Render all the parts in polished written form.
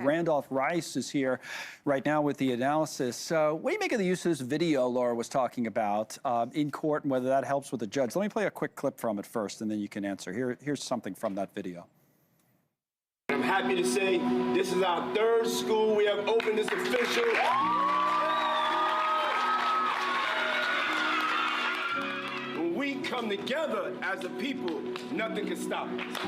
Randolph Rice is here right now with the analysis. What do you make of the use of this video Laura was talking about in court and whether that helps with the judge? Let me play a quick clip from it first, and then you can answer. Here's something from that video. I'm happy to say this is our third school we have opened. This official. When we come together as a people, nothing can stop us.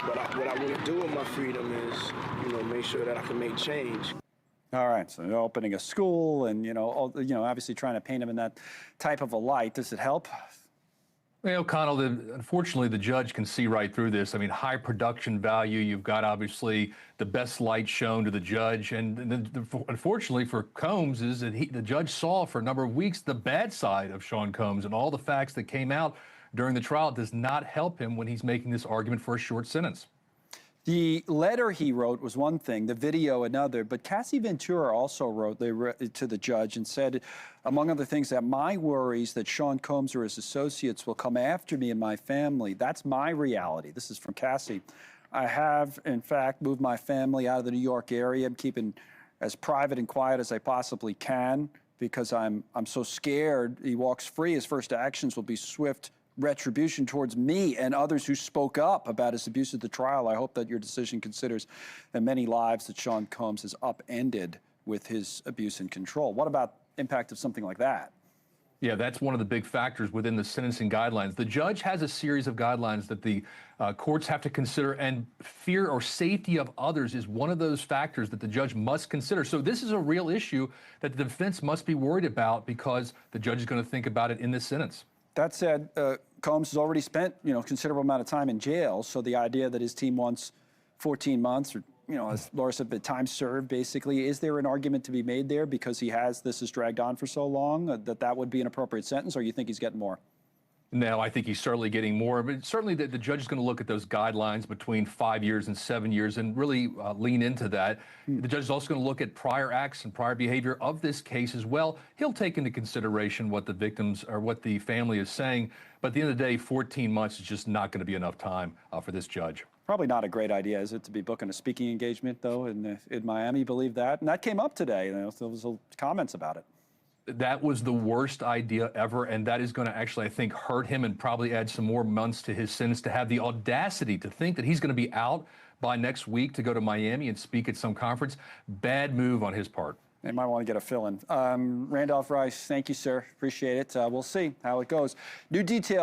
What I want to do with my freedom is, make sure that I can make change. All right, so opening a school and, obviously trying to paint him in that type of a light. Does it help? Well, Connell, unfortunately, the judge can see right through this. I mean, high production value. You've got, obviously, the best light shown to the judge. And unfortunately for Combs is that the judge saw for a number of weeks the bad side of Sean Combs, and all the facts that came out during the trial does not help him when he's making this argument for a short sentence. The letter he wrote was one thing, the video another, but Cassie Ventura also wrote to the judge and said, among other things, that my worries that Sean Combs or his associates will come after me and my family, that's my reality. This is from Cassie. I have, in fact, moved my family out of the New York area. I'm keeping as private and quiet as I possibly can because I'm so scared he walks free. His first actions will be swift retribution towards me and others who spoke up about his abuse at the trial. I hope that your decision considers the many lives that Sean Combs has upended with his abuse and control. What about impact of something like that? Yeah, that's one of the big factors within the sentencing guidelines. The judge has a series of guidelines that the courts have to consider, and fear or safety of others is one of those factors that the judge must consider. So this is a real issue that the defense must be worried about because the judge is going to think about it in this sentence. That said, Combs has already spent, a considerable amount of time in jail. So the idea that his team wants 14 months or, as Laura said, the time served, basically, is there an argument to be made there because this has dragged on for so long that would be an appropriate sentence, or you think he's getting more? No, I think he's certainly getting more, but certainly the judge is going to look at those guidelines between 5 years and 7 years and really lean into that. The judge is also going to look at prior acts and prior behavior of this case as well. He'll take into consideration what the victims or what the family is saying, but at the end of the day, 14 months is just not going to be enough time for this judge. Probably not a great idea, is it, to be booking a speaking engagement, though, in Miami? Believe that? And that came up today. There was comments about it. That was the worst idea ever, and that is going to actually, I think, hurt him and probably add some more months to his sentence to have the audacity to think that he's going to be out by next week to go to Miami and speak at some conference. Bad move on his part. They might want to get a fill-in. Randolph Rice, thank you, sir. Appreciate it. We'll see how it goes. New detail.